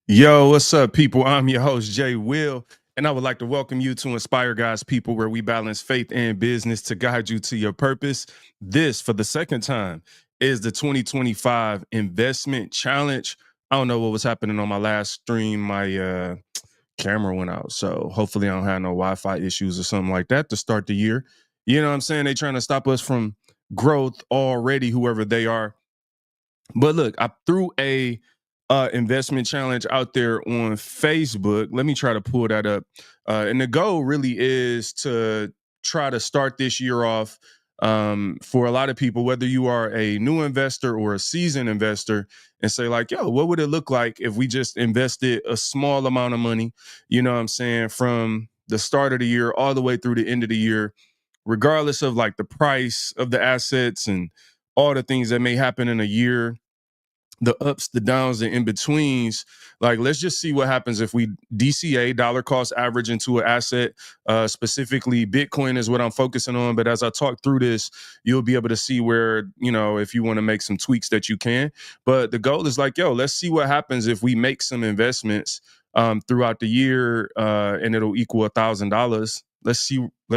Yo, what's up, people? I'm your host, Jay Will, and I would like to welcome you to Inspire God's People, where we balance faith and business to guide you to your purpose. This, for the second time, is the 2025 Investment Challenge. I don't know what was happening on my last stream. My camera went out, so hopefully I don't have no Wi-Fi issues or something like that to start the year. You know what I'm saying? They trying to stop us from growth already, whoever they are. But look, I threw a investment challenge out there on Facebook. Let me try to pull that up. And the goal really is to try to start this year off for a lot of people, whether you are a new investor or a seasoned investor, and say, like, yo, what would it look like if we just invested a small amount of money, you know what I'm saying, from the start of the year all the way through the end of the year, regardless of like the price of the assets and all the things that may happen in a year, the ups, the downs, the in betweens. Like, let's just see what happens if we DCA, dollar cost average, into an asset. Specifically, Bitcoin is what I'm focusing on. But as I talk through this, you'll be able to see where, you know, if you want to make some tweaks that you can. But the goal is like, yo, let's see what happens if we make some investments throughout the year, and it'll equal $1,000. Let's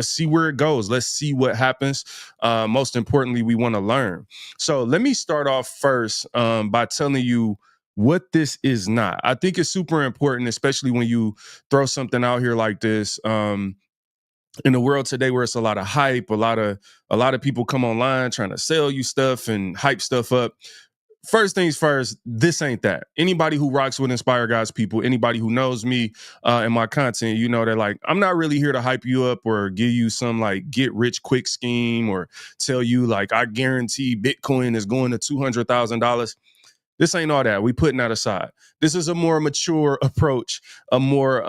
see where it goes. Let's see what happens. Most importantly, we want to learn. So let me start off first by telling you what this is not. I think it's super important, especially when you throw something out here like this. In the world today, where it's a lot of hype, a lot of people come online trying to sell you stuff and hype stuff up. First things first, this ain't that. Anybody who rocks with Inspire God's People, anybody who knows me and my content, you know that, like, I'm not really here to hype you up or give you some like get rich quick scheme or tell you like I guarantee Bitcoin is going to $200,000. This ain't all that. We putting that aside. This is a more mature approach, a more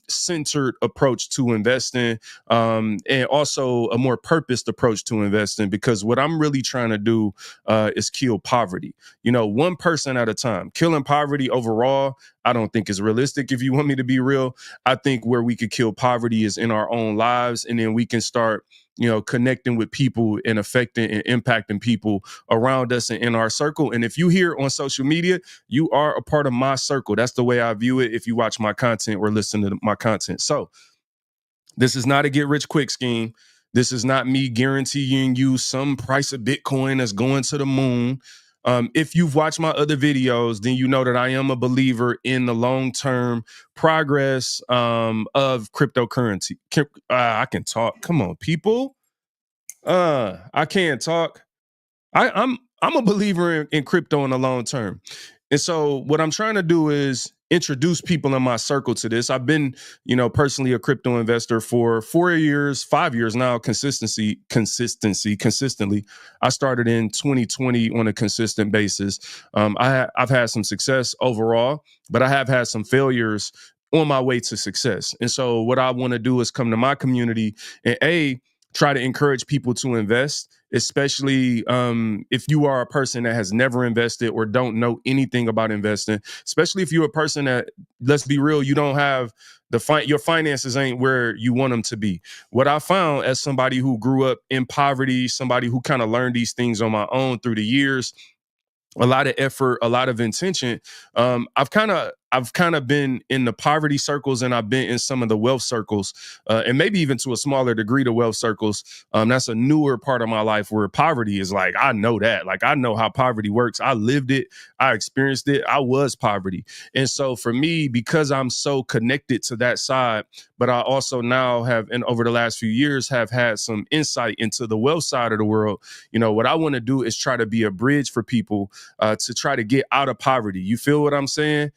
centered approach to investing, and also a more purposed approach to investing. Because what I'm really trying to do is kill poverty. You know, one person at a time. Killing poverty overall, I don't think is realistic. If you want me to be real, I think where we could kill poverty is in our own lives, and then we can start, you know, connecting with people and affecting and impacting people around us and in our circle. And if you here on social media, you are a part of my circle. That's the way I view it if you watch my content or listen to my content. So this is not a get rich quick scheme. This is not me guaranteeing you some price of Bitcoin that's going to the moon. If you've watched my other videos, then you know that I am a believer in the long-term progress of cryptocurrency. I can talk. Come on, people. I can't talk. I'm a believer in crypto in the long term. And so what I'm trying to do is introduce people in my circle to this. I've been, you know, personally a crypto investor for 4 years, 5 years now, consistently. I started in 2020 on a consistent basis. I've had some success overall, but I have had some failures on my way to success. And so what I want to do is come to my community and try to encourage people to invest, especially if you are a person that has never invested or don't know anything about investing, especially if you're a person that, let's be real, you don't have your finances ain't where you want them to be. What I found as somebody who grew up in poverty, somebody who kind of learned these things on my own through the years, a lot of effort, a lot of intention. I've kind of been in the poverty circles, and I've been in some of the wealth circles, and maybe even to a smaller degree the wealth circles. That's a newer part of my life where poverty is like, I know that. Like, I know how poverty works. I lived it. I experienced it. I was poverty. And so for me, because I'm so connected to that side, but I also now have, and over the last few years, have had some insight into the wealth side of the world. You know, what I want to do is try to be a bridge for people to try to get out of poverty. You feel what I'm saying?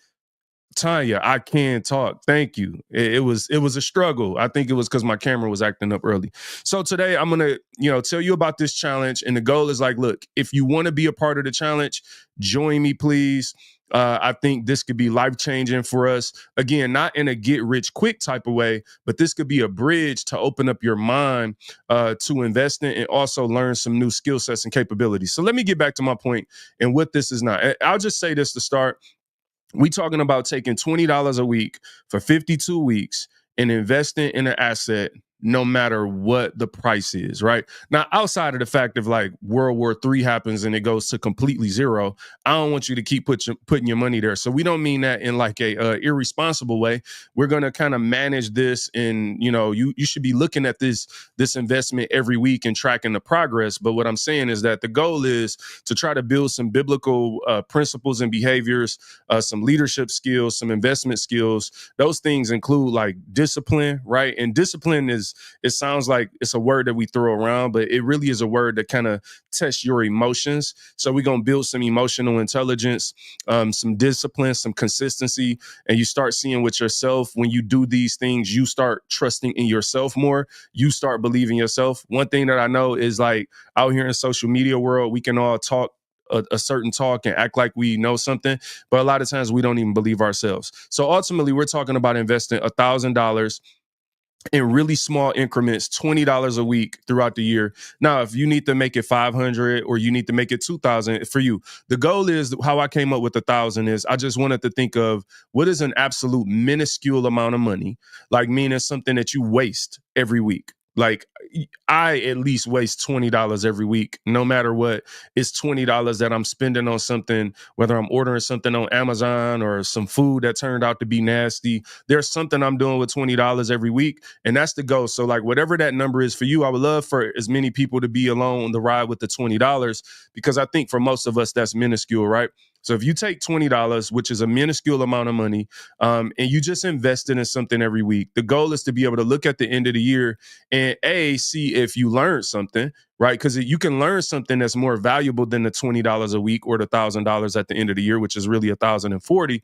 Tanya, I can talk. Thank you. It was a struggle. I think it was because my camera was acting up early. So today I'm gonna, you know, tell you about this challenge. And the goal is like, look, if you want to be a part of the challenge, join me, please. I think this could be life-changing for us. Again, not in a get-rich-quick type of way, but this could be a bridge to open up your mind to investing and also learn some new skill sets and capabilities. So let me get back to my point and what this is not. I'll just say this to start. We talking about taking $20 a week for 52 weeks and investing in an asset no matter what the price is, right? Now, outside of the fact of like World War III happens and it goes to completely zero, I don't want you to keep putting your money there. So we don't mean that in like a irresponsible way. We're going to kind of manage this, and you should be looking at this investment every week and tracking the progress. But what I'm saying is that the goal is to try to build some biblical principles and behaviors, some leadership skills, some investment skills. Those things include like discipline, right? And discipline it sounds like it's a word that we throw around, but it really is a word that kind of tests your emotions. So we're going to build some emotional intelligence, some discipline, some consistency, and you start seeing with yourself when you do these things, you start trusting in yourself more. You start believing yourself. One thing that I know is like out here in social media world, we can all talk a certain talk and act like we know something, but a lot of times we don't even believe ourselves. So ultimately, we're talking about investing $1,000 in really small increments, $20 a week throughout the year. Now, if you need to make it 500 or you need to make it 2,000 for you, the goal is how I came up with 1,000 is I just wanted to think of what is an absolute minuscule amount of money, like meaning something that you waste every week. Like I at least waste $20 every week, no matter what. It's $20 that I'm spending on something, whether I'm ordering something on Amazon or some food that turned out to be nasty. There's something I'm doing with $20 every week, and that's the goal. So like whatever that number is for you, I would love for as many people to be along the ride with the $20, because I think for most of us that's minuscule, right? So if you take $20, which is a minuscule amount of money, and you just invest it in something every week, the goal is to be able to look at the end of the year and see if you learned something, right? Because you can learn something that's more valuable than the $20 a week or the $1,000 at the end of the year, which is really 1,040.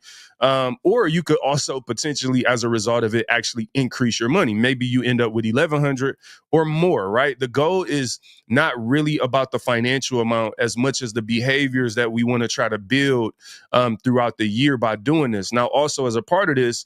Or you could also potentially, as a result of it, actually increase your money. Maybe you end up with 1,100 or more, right? The goal is not really about the financial amount as much as the behaviors that we want to try to build throughout the year by doing this. Now, also as a part of this,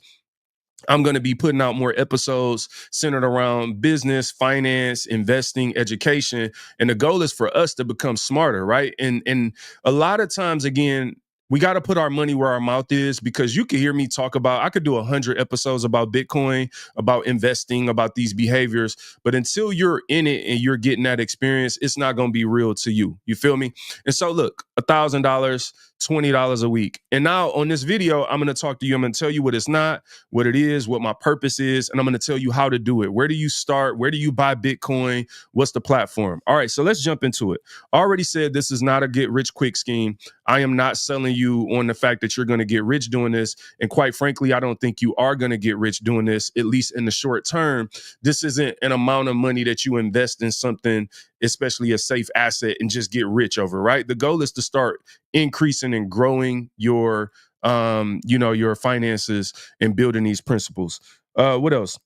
I'm going to be putting out more episodes centered around business, finance, investing, education. And the goal is for us to become smarter, right? And a lot of times, again, we got to put our money where our mouth is, because you can hear me talk about, I could do 100 episodes about Bitcoin, about investing, about these behaviors. But until you're in it and you're getting that experience, it's not going to be real to you. You feel me? And so look, $1,000, $20 a week. And now on this video, I'm going to talk to you. I'm going to tell you what it's not, what it is, what my purpose is, and I'm going to tell you how to do it. Where do you start? Where do you buy Bitcoin? What's the platform? All right, so let's jump into it. I already said this is not a get rich quick scheme. I am not selling you on the fact that you're going to get rich doing this. And quite frankly, I don't think you are going to get rich doing this, at least in the short term. This isn't an amount of money that you invest in something, especially a safe asset, and just get rich over, right? The goal is to start increasing and growing your your finances and building these principles. What else?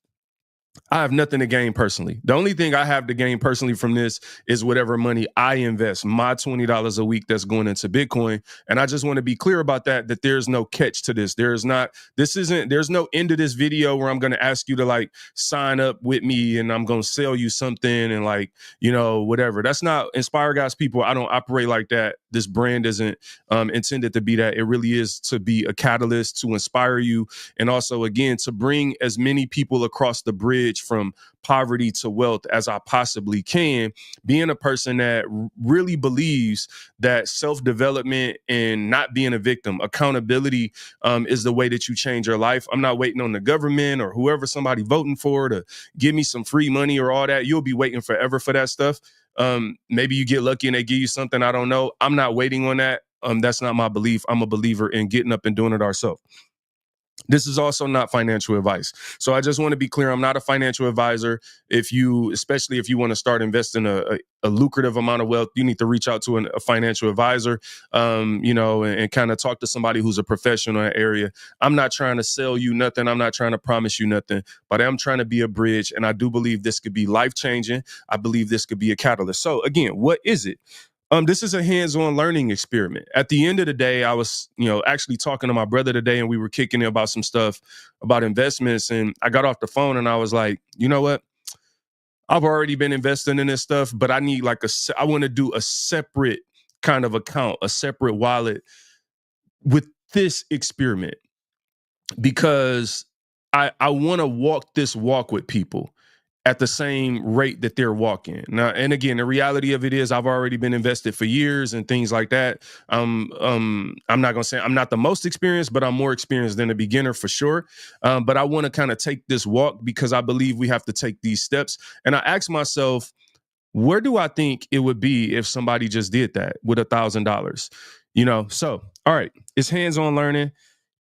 I have nothing to gain personally. The only thing I have to gain personally from this is whatever money I invest, my $20 a week that's going into Bitcoin. And I just want to be clear about that there's no catch to this. There's no end of this video where I'm going to ask you to like sign up with me and I'm going to sell you something and like, whatever. That's not Inspire Guys people. I don't operate like that. This brand isn't intended to be that. It really is to be a catalyst to inspire you. And also, again, to bring as many people across the bridge from poverty to wealth as I possibly can, being a person that really believes that self-development and not being a victim, accountability is the way that you change your life. I'm not waiting on the government or whoever somebody voting for to give me some free money or all that. You'll be waiting forever for that stuff. Maybe you get lucky and they give you something. I don't know. I'm not waiting on that. That's not my belief. I'm a believer in getting up and doing it ourselves. This is also not financial advice. So I just want to be clear. I'm not a financial advisor. Especially if you want to start investing a lucrative amount of wealth, you need to reach out to a financial advisor, and kind of talk to somebody who's a professional in that area. I'm not trying to sell you nothing. I'm not trying to promise you nothing, but I'm trying to be a bridge. And I do believe this could be life-changing. I believe this could be a catalyst. So again, what is it? This is a hands-on learning experiment. At the end of the day, I was, actually talking to my brother today, and we were kicking it about some stuff about investments. And I got off the phone and I was like, you know what? I've already been investing in this stuff, but I need I want to do a separate kind of account, a separate wallet with this experiment, because I want to walk this walk with people. at the same rate that they're walking. Now, and again, the reality of it is I've already been invested for years and things like that. I'm not gonna say I'm not the most experienced, but I'm more experienced than a beginner for sure. But I want to kind of take this walk because I believe we have to take these steps. And I ask myself, where do I think it would be if somebody just did that with $1,000? So all right, it's hands-on learning.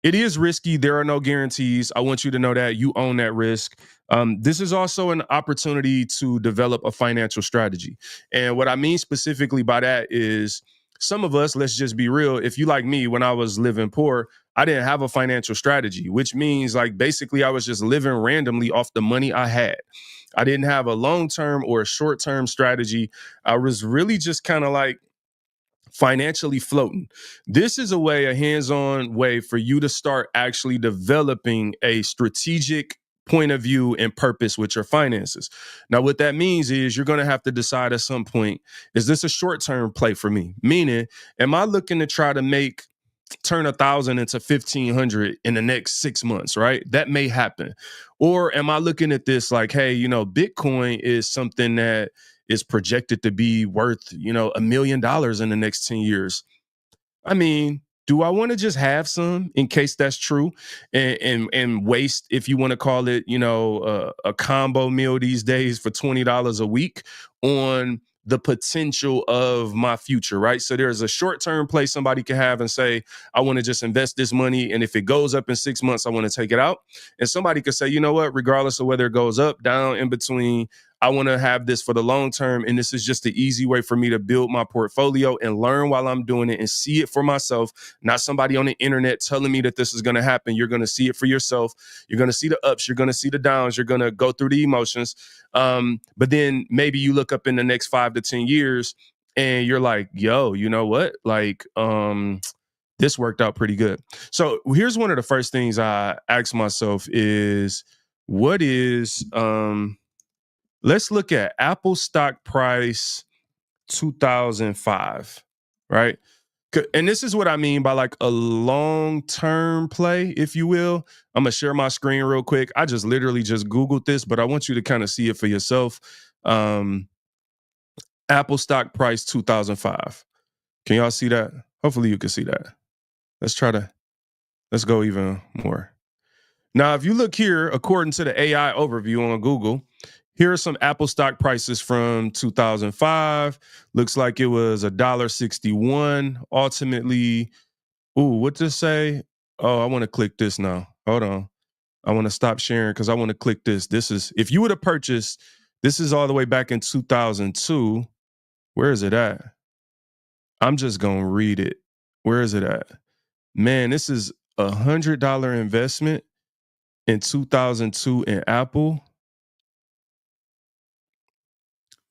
It is risky. There are no guarantees. I want you to know that you own that risk. This is also an opportunity to develop a financial strategy. And what I mean specifically by that is some of us, let's just be real. If you like me, when I was living poor, I didn't have a financial strategy, which means like basically I was just living randomly off the money I had. I didn't have a long term or a short term strategy. I was really just kind of like financially floating. This is a hands-on way for you to start actually developing a strategic point of view and purpose with your finances. Now, what that means is you're going to have to decide at some point, is this a short-term play for me? Meaning, am I looking to try to turn 1,000 into 1,500 in the next 6 months, right? That may happen. Or am I looking at this like, hey, Bitcoin is something that is projected to be worth, $1 million in the next 10 years. I mean, do I want to just have some in case that's true and waste, if you want to call it, a combo meal these days for $20 a week on the potential of my future, right? So there's a short-term play somebody can have and say, I want to just invest this money. And if it goes up in 6 months, I want to take it out. And somebody could say, you know what, regardless of whether it goes up, down, in between, I want to have this for the long term. And this is just the easy way for me to build my portfolio and learn while I'm doing it and see it for myself, not somebody on the internet telling me that this is going to happen. You're going to see it for yourself. You're going to see the ups. You're going to see the downs. You're going to go through the emotions. But then maybe you look up in the next 5 to 10 years and you're like, yo, you know what? Like, this worked out pretty good. So here's one of the first things I ask myself is, what is, let's look at Apple stock price 2005, right? And this is what I mean by like a long-term play, if you will. I'm going to share my screen real quick. I just literally just Googled this, but I want you to kind of see it for yourself. Apple stock price 2005. Can y'all see that? Hopefully you can see that. Let's go even more. Now, if you look here, according to the AI overview on Google, here are some Apple stock prices from 2005. Looks like it was $1.61. Ultimately, what does it say? Oh, I want to click this now. Hold on. I want to stop sharing because I want to click this. This is, if you would have purchased, this is all the way back in 2002. Where is it at? I'm just going to read it. Where is it at? Man, this is $100 investment in 2002 in Apple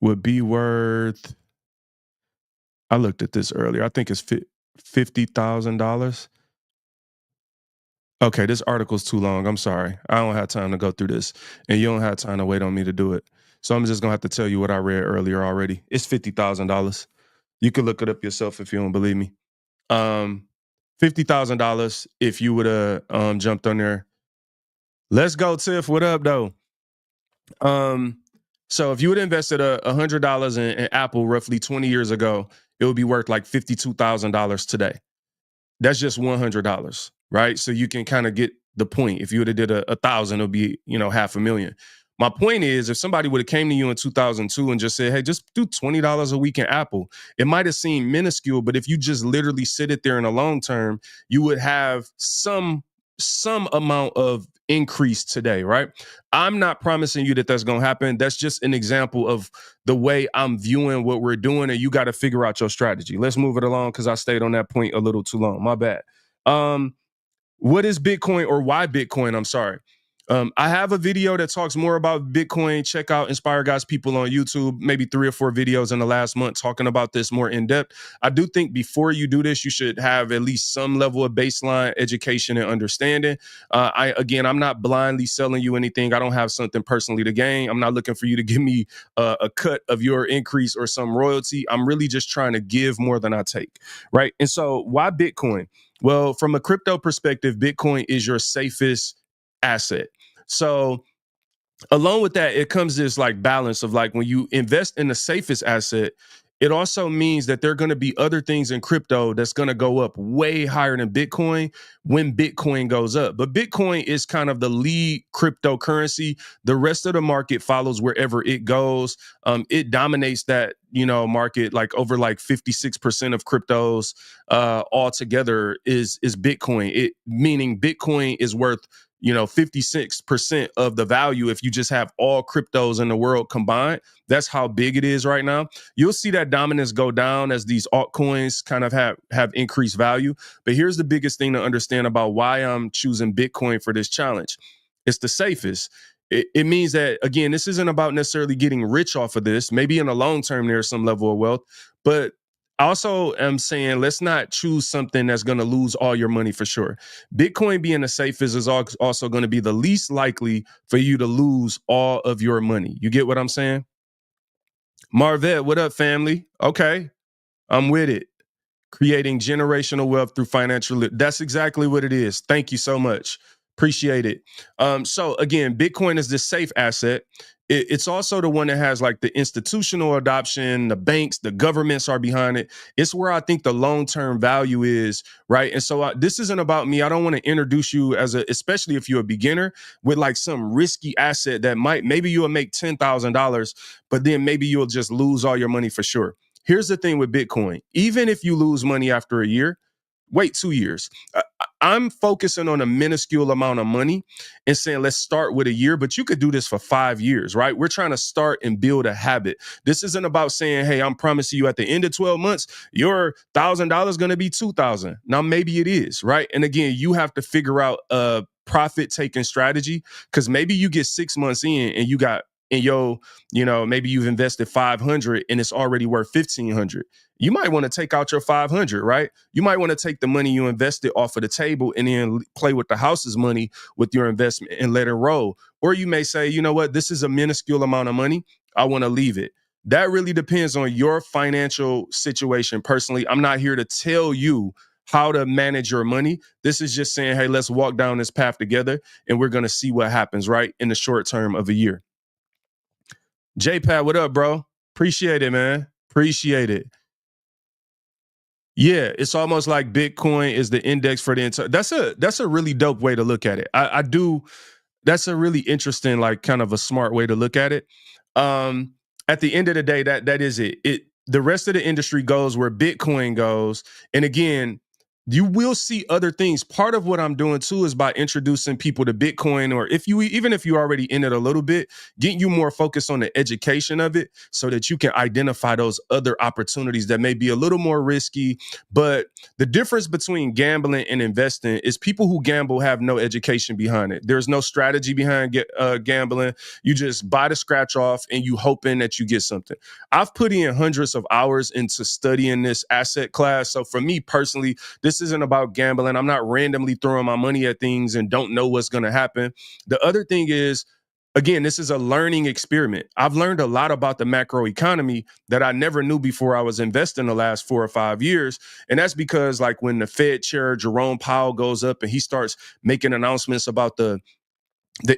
would be worth, I looked at this earlier, I think it's $50,000. Okay, this article's too long. I'm sorry. I don't have time to go through this, and you don't have time to wait on me to do it. So I'm just gonna have to tell you what I read earlier already. It's $50,000. You can look it up yourself if you don't believe me. $50,000 if you would have jumped on there. Let's go, Tiff. What up, though? So if you would have invested $100 in Apple roughly 20 years ago, it would be worth like $52,000 today. That's just $100, right? So you can kind of get the point. If you would have did 1,000, it'll be, $500,000. My point is, if somebody would have came to you in 2002 and just said, hey, just do $20 a week in Apple, it might have seemed minuscule, but if you just literally sit it there in the long term, you would have some amount of increase today, right? I'm not promising you that that's going to happen. That's just an example of the way I'm viewing what we're doing, and you got to figure out your strategy. Let's move it along because I stayed on that point a little too long. My bad. What is Bitcoin, or why Bitcoin? I'm sorry. I have a video that talks more about Bitcoin. Check out Inspire God's People on YouTube, maybe 3 or 4 videos in the last month talking about this more in depth. I do think before you do this, you should have at least some level of baseline education and understanding. I'm not blindly selling you anything. I don't have something personally to gain. I'm not looking for you to give me a cut of your increase or some royalty. I'm really just trying to give more than I take, right? And so why Bitcoin? Well, from a crypto perspective, Bitcoin is your safest asset. So along with that, it comes this like balance of like when you invest in the safest asset, it also means that there are going to be other things in crypto that's going to go up way higher than Bitcoin when Bitcoin goes up. But Bitcoin is kind of the lead cryptocurrency. The rest of the market follows wherever it goes. It dominates that market, like over like 56% of cryptos altogether is Bitcoin. It meaning Bitcoin is worth 56% of the value if you just have all cryptos in the world combined. That's how big it is right now. You'll see that dominance go down as these altcoins kind of have increased value. But here's the biggest thing to understand about why I'm choosing Bitcoin for this challenge. It's the safest. It means that, again, this isn't about necessarily getting rich off of this. Maybe in the long term, there's some level of wealth, but I also am saying let's not choose something that's going to lose all your money for sure. Bitcoin being the safest is also going to be the least likely for you to lose all of your money. You get what I'm saying? Marvette, what up, family? Okay, I'm with it. Creating generational wealth through that's exactly what it is. Thank you so much. Appreciate it. So again, Bitcoin is this safe asset. It's also the one that has like the institutional adoption, the banks, the governments are behind it. It's where I think the long-term value is, right? And so this isn't about me. I don't want to introduce you especially if you're a beginner, with like some risky asset that maybe you'll make $10,000, but then maybe you'll just lose all your money for sure. Here's the thing with Bitcoin. Even if you lose money after a year, wait 2 years. I'm focusing on a minuscule amount of money and saying, let's start with a year, but you could do this for 5 years, right? We're trying to start and build a habit. This isn't about saying, hey, I'm promising you at the end of 12 months, your $1,000 going to be 2,000. Now, maybe it is, right? And again, you have to figure out a profit taking strategy, because maybe you get 6 months in and you got, and maybe you've invested 500 and it's already worth 1,500. You might want to take out your 500, right? You might want to take the money you invested off of the table and then play with the house's money with your investment and let it roll. Or you may say, you know what, this is a minuscule amount of money. I want to leave it. That really depends on your financial situation. Personally, I'm not here to tell you how to manage your money. This is just saying, hey, let's walk down this path together and we're going to see what happens, right? In the short term of a year. JPad, what up, bro? Appreciate it, man. Appreciate it. Yeah, it's almost like Bitcoin is the index for the entire. That's a really dope way to look at it. I do. That's a really interesting, like, kind of a smart way to look at it. At the end of the day, that is it. The rest of the industry goes where Bitcoin goes, and again, you will see other things. Part of what I'm doing too is by introducing people to Bitcoin, or even if you already in it a little bit, getting you more focused on the education of it so that you can identify those other opportunities that may be a little more risky. But the difference between gambling and investing is people who gamble have no education behind it. There's no strategy behind gambling. You just buy the scratch off and you hoping that you get something. I've put in hundreds of hours into studying this asset class. So for me personally, this isn't about gambling. I'm not randomly throwing my money at things and don't know what's going to happen. The other thing is, again, this is a learning experiment. I've learned a lot about the macro economy that I never knew before I was investing the last 4 or 5 years. And that's because, like, when the Fed chair, Jerome Powell, goes up and he starts making announcements about the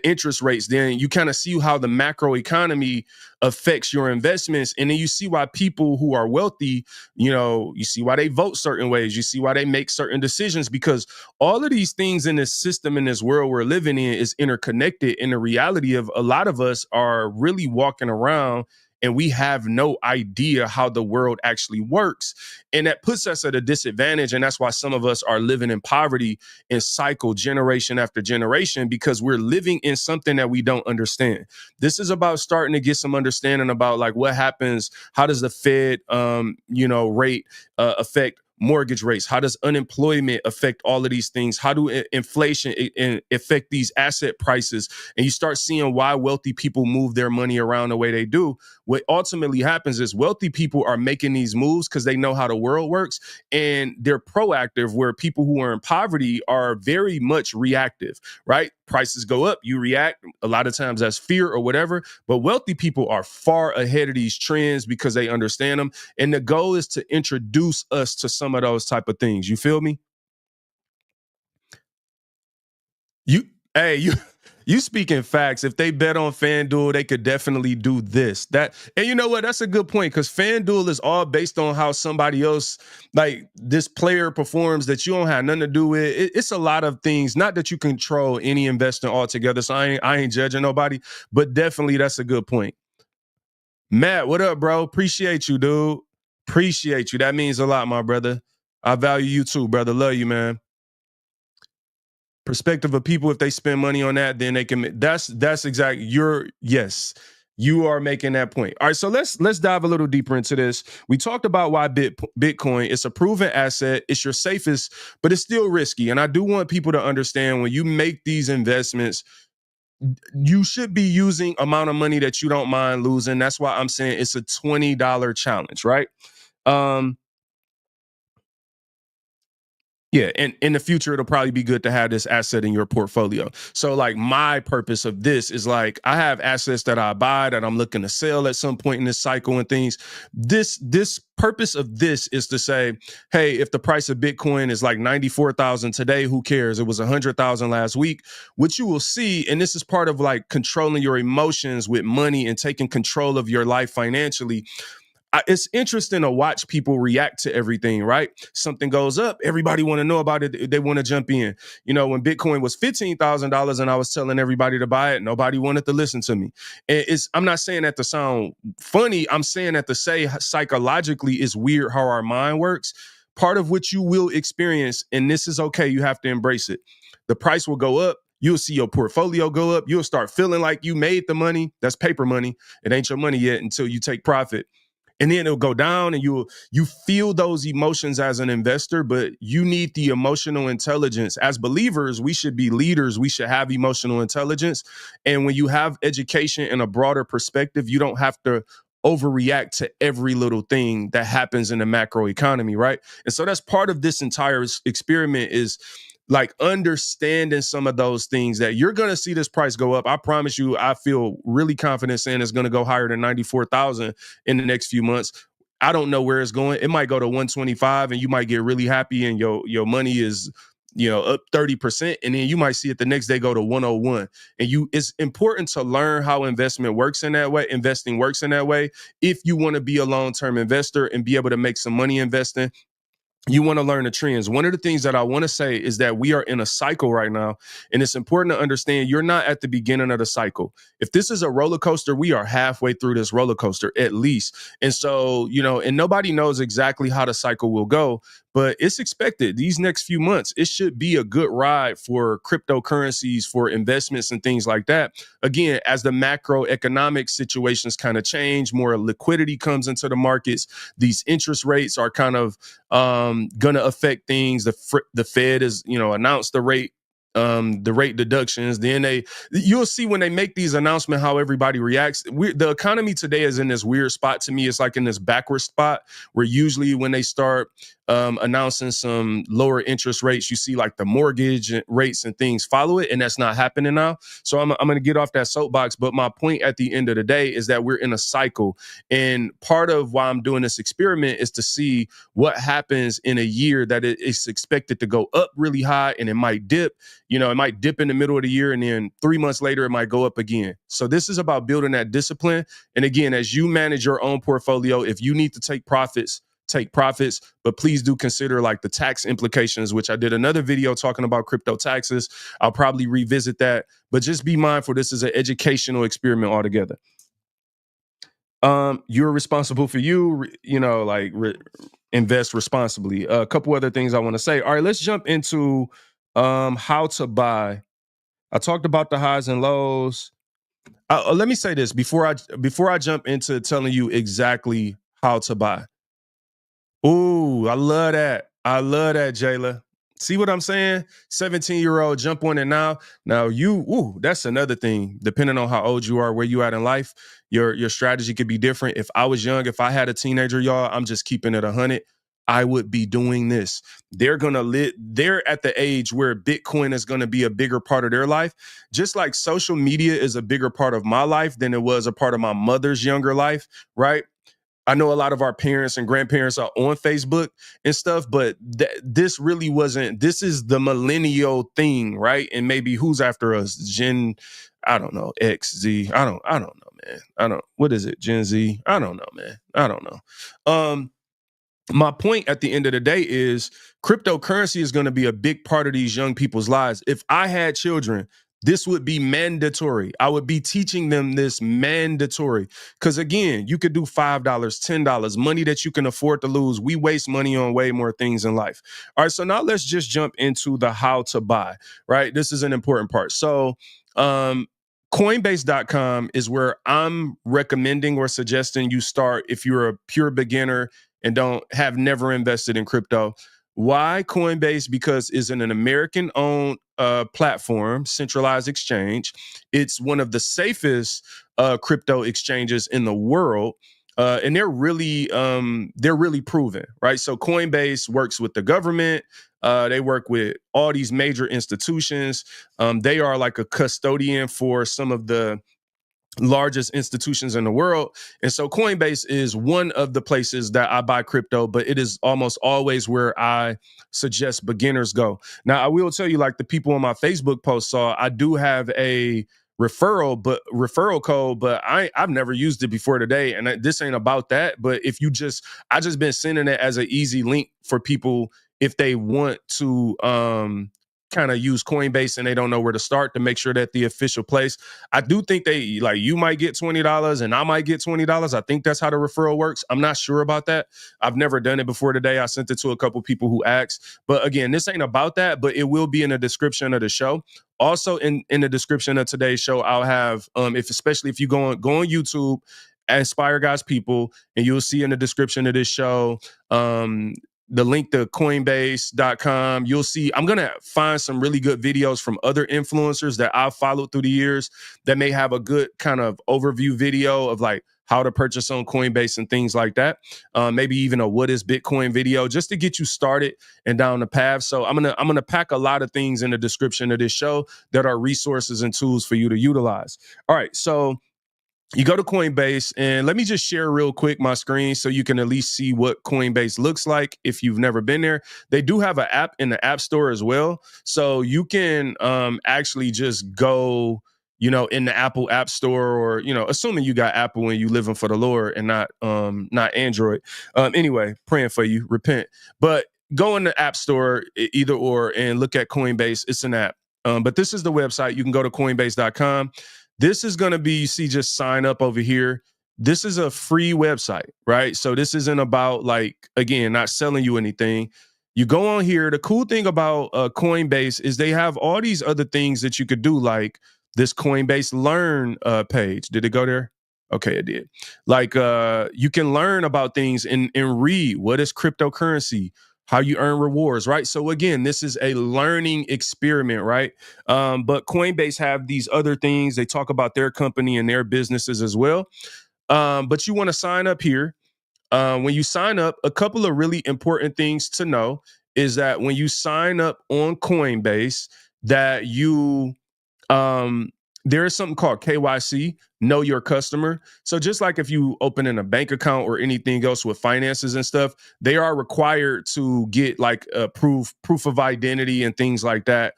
interest rates, then you kind of see how the macro economy affects your investments. And then you see why people who are wealthy, you see why they vote certain ways. You see why they make certain decisions, because all of these things in this system, in this world we're living in, is interconnected. And the reality of a lot of us are really walking around and we have no idea how the world actually works. And that puts us at a disadvantage. And that's why some of us are living in poverty and cycle generation after generation, because we're living in something that we don't understand. This is about starting to get some understanding about, like, what happens, how does the Fed, rate affect mortgage rates? How does unemployment affect all of these things? How do inflation affect these asset prices? And you start seeing why wealthy people move their money around the way they do. What ultimately happens is wealthy people are making these moves because they know how the world works, and they're proactive, where people who are in poverty are very much reactive, right? Prices go up, you react. A lot of times that's fear or whatever, but wealthy people are far ahead of these trends because they understand them. And the goal is to introduce us to some of those type of things. You feel me? You, hey, You speaking facts. If they bet on FanDuel, they could definitely do this. That, and you know what? That's a good point, because FanDuel is all based on how somebody else, like this player, performs that you don't have nothing to do with. It's a lot of things. Not that you control any investing altogether. So I ain't judging nobody, but definitely that's a good point. Matt, what up, bro? Appreciate you, dude. Appreciate you. That means a lot, my brother. I value you too, brother. Love you, man. Perspective of people, if they spend money on that, then they can. That's exactly yes, you are making that point. All right, so let's dive a little deeper into this. We talked about why Bitcoin, it's a proven asset, it's your safest, but it's still risky. And I do want people to understand, when you make these investments, you should be using amount of money that you don't mind losing. That's why I'm saying it's a $20 challenge, right? Yeah, and in the future, it'll probably be good to have this asset in your portfolio. So, like, my purpose of this is, like, I have assets that I buy that I'm looking to sell at some point in this cycle and things. This purpose of this is to say, hey, if the price of Bitcoin is like 94,000 today, who cares? It was 100,000 last week. What you will see, and this is part of like controlling your emotions with money and taking control of your life financially. It's interesting to watch people react to everything, right? Something goes up, everybody want to know about it. They want to jump in. You know, when Bitcoin was $15,000 and I was telling everybody to buy it, nobody wanted to listen to me. And I'm not saying that to sound funny. I'm saying that to say psychologically it's weird how our mind works. Part of what you will experience, and this is okay, you have to embrace it. The price will go up. You'll see your portfolio go up. You'll start feeling like you made the money. That's paper money. It ain't your money yet until you take profit, and then it'll go down, and you feel those emotions as an investor. But you need the emotional intelligence. As believers, we should be leaders. We should have emotional intelligence. And when you have education and a broader perspective, you don't have to overreact to every little thing that happens in the macro economy, right? And so that's part of this entire experiment, is like understanding some of those things, that you're going to see this price go up. I promise you, I feel really confident saying it's going to go higher than 94,000 in the next few months. I don't know where it's going. It might go to 125 and you might get really happy and your money is, up 30%. And then you might see it the next day go to 101. And it's important to learn how investing works in that way. If you want to be a long-term investor and be able to make some money investing, you want to learn the trends. One of the things that I want to say is that we are in a cycle right now, and it's important to understand you're not at the beginning of the cycle. If this is a roller coaster, we are halfway through this roller coaster at least. And so, and nobody knows exactly how the cycle will go, but it's expected these next few months, it should be a good ride for cryptocurrencies, for investments and things like that. Again, as the macroeconomic situations kind of change, more liquidity comes into the markets. These interest rates are kind of going to affect things. The Fed has, announced the rate deductions. Then you'll see when they make these announcements how everybody reacts. The economy today is in this weird spot. To me, it's like in this backward spot where usually when they start announcing some lower interest rates, you see like the mortgage rates and things follow it, and that's not happening now. So I'm going to get off that soapbox, but my point at the end of the day is that we're in a cycle, and part of why I'm doing this experiment is to see what happens in a year that it's expected to go up really high, and it might dip. It might dip in the middle of the year, and then 3 months later, it might go up again. So this is about building that discipline. And again, as you manage your own portfolio, if you need to take profits, but please do consider like the tax implications, which I did another video talking about crypto taxes. I'll probably revisit that, but just be mindful. This is an educational experiment altogether. You're responsible for invest responsibly. A couple other things I want to say. All right, let's jump into how to buy. I talked about the highs and lows. Let me say this before I jump into telling you exactly how to buy. Ooh, I love that. Jayla. See what I'm saying? 17-year-old, jump on it now. Now that's another thing. Depending on how old you are, where you at in life, your strategy could be different. If I was young, if I had a teenager, y'all, I'm just keeping it 100. I would be doing this. They're at the age where Bitcoin is going to be a bigger part of their life. Just like social media is a bigger part of my life than it was a part of my mother's younger life, right? I know a lot of our parents and grandparents are on Facebook and stuff, but this really wasn't. This is the millennial thing, right? And maybe who's after us? Gen, I don't know, X, Z. I don't know, man. I don't. What is it? Gen Z? I don't know, man. I don't know. My point at the end of the day is cryptocurrency is going to be a big part of these young people's lives. If I had children, this would be mandatory. I would be teaching them this mandatory. Because again, you could do $5, $10, money that you can afford to lose. We waste money on way more things in life. All right. So now let's just jump into the how to buy, right? This is an important part. So, Coinbase.com is where I'm recommending or suggesting you start if you're a pure beginner and have never invested in crypto. Why Coinbase? Because it's an American owned platform, centralized exchange. It's one of the safest crypto exchanges in the world. And they're really proven, right? So Coinbase works with the government. They work with all these major institutions. They are like a custodian for some of the largest institutions in the world. And so Coinbase is one of the places that I buy crypto, but it is almost always where I suggest beginners go. Now, I will tell you, like the people on my Facebook post saw, I do have a referral code, but I've never used it before today. And this ain't about that. But if you I just been sending it as an easy link for people if they want to kind of use Coinbase and they don't know where to start, to make sure that the official place. I do think you might get $20 and I might get $20. I think that's how the referral works. I'm not sure about that. I've never done it before today. I sent it to a couple people who asked. But again, this ain't about that, but it will be in the description of the show. Also in the description of today's show, I'll have, especially if you go on YouTube, Inspire God's People, and you'll see in the description of this show, the link to Coinbase.com. You'll see, I'm going to find some really good videos from other influencers that I've followed through the years that may have a good kind of overview video of like how to purchase on Coinbase and things like that. Maybe even a what is Bitcoin video, just to get you started and down the path. So I'm gonna pack a lot of things in the description of this show that are resources and tools for you to utilize. All right, so you go to Coinbase, and let me just share real quick my screen so you can at least see what Coinbase looks like if you've never been there. They do have an app in the App Store as well. So you can actually just go, in the Apple App Store, or, assuming you got Apple and you living for the Lord and not Android. Anyway, praying for you, repent. But go in the App Store, either or, and look at Coinbase. It's an app. But this is the website. You can go to Coinbase.com. This is going to be, you see, just sign up over here. This is a free website, right? So this isn't about, like, again, not selling you anything. You go on here. The cool thing about Coinbase is they have all these other things that you could do, like this Coinbase Learn page. Did it go there? Okay, it did. Like you can learn about things and read what is cryptocurrency, how you earn rewards, right? So again, this is a learning experiment, right? But Coinbase have these other things. They talk about their company and their businesses as well. But you want to sign up here. When you sign up, a couple of really important things to know is that when you sign up on Coinbase, that you there is something called KYC, know your customer. So just like if you open in a bank account or anything else with finances and stuff, they are required to get like a proof of identity and things like that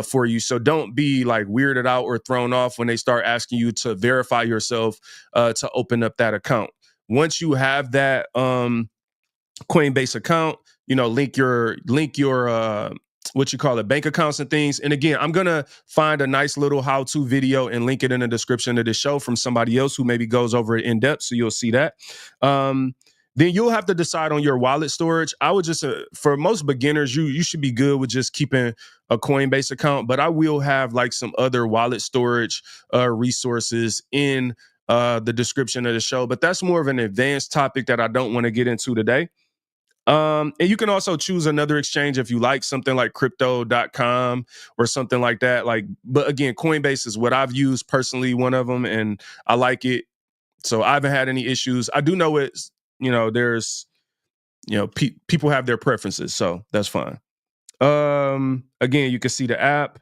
for you. So don't be like weirded out or thrown off when they start asking you to verify yourself to open up that account. Once you have that Coinbase account, link your what you call it, bank accounts and things. And again, I'm going to find a nice little how-to video and link it in the description of the show from somebody else who maybe goes over it in depth. So you'll see that. Then you'll have to decide on your wallet storage. I would just, for most beginners, you should be good with just keeping a Coinbase account, but I will have like some other wallet storage resources in the description of the show. But that's more of an advanced topic that I don't want to get into today. And you can also choose another exchange if you like, something like crypto.com or something like that. But again, Coinbase is what I've used personally, one of them, and I like it. So I haven't had any issues. I do know it's, there's, people have their preferences, so that's fine. Again, you can see the app.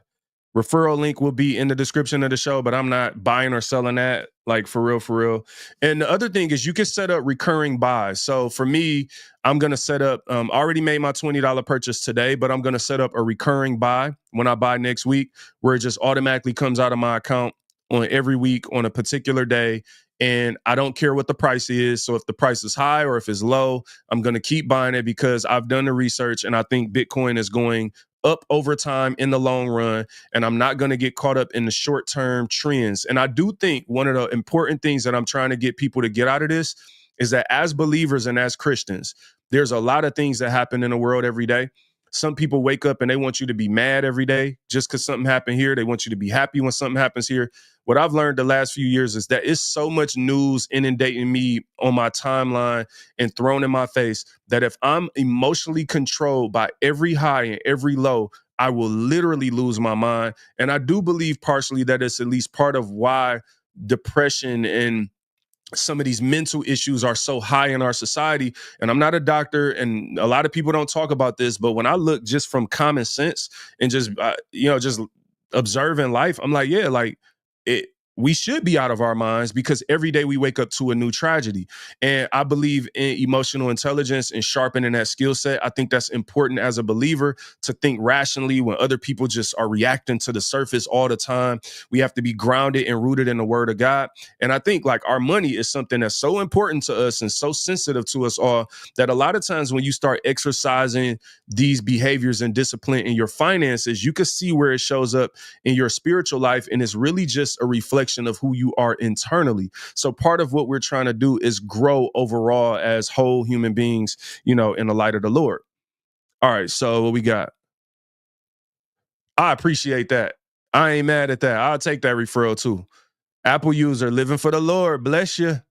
Referral link will be in the description of the show, but I'm not buying or selling that, like for real, for real. And the other thing is you can set up recurring buys. So for me, I'm going to set up, already made my $20 purchase today, but I'm going to set up a recurring buy when I buy next week, where it just automatically comes out of my account on every week on a particular day. And I don't care what the price is. So if the price is high or if it's low, I'm going to keep buying it because I've done the research and I think Bitcoin is going up over time in the long run. And I'm not going to get caught up in the short term trends. And I do think one of the important things that I'm trying to get people to get out of this is that as believers and as Christians, there's a lot of things that happen in the world every day. Some people wake up and they want you to be mad every day just because something happened here. They want you to be happy when something happens here. What I've learned the last few years is that it's so much news inundating me on my timeline and thrown in my face that if I'm emotionally controlled by every high and every low, I will literally lose my mind. And I do believe partially that it's at least part of why depression and some of these mental issues are so high in our society. And I'm not a doctor, and a lot of people don't talk about this, but when I look just from common sense and just just observing life, I'm like, yeah, like it we should be out of our minds because every day we wake up to a new tragedy. And I believe in emotional intelligence and sharpening that skill set. I think that's important as a believer to think rationally when other people just are reacting to the surface all the time. We have to be grounded and rooted in the word of God. And I think like our money is something that's so important to us and so sensitive to us all that a lot of times when you start exercising these behaviors and discipline in your finances, you can see where it shows up in your spiritual life. And it's really just a reflection of who you are internally. So part of what we're trying to do is grow overall as whole human beings, in the light of the Lord. All right. So what we got? I appreciate that. I ain't mad at that. I'll take that referral too. Apple user living for the Lord. Bless you.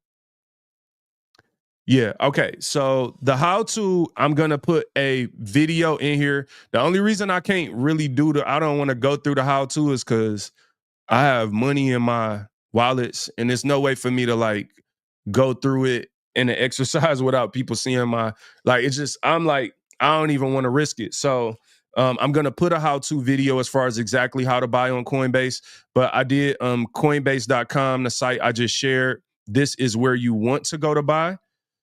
Yeah. Okay. So the how to, I'm going to put a video in here. The only reason I can't really I don't want to go through the how to is because I have money in my wallets and there's no way for me to like go through it in an exercise without people seeing it's just, I'm like, I don't even want to risk it. So I'm going to put a how-to video as far as exactly how to buy on Coinbase, but I did coinbase.com, the site I just shared. This is where you want to go to buy.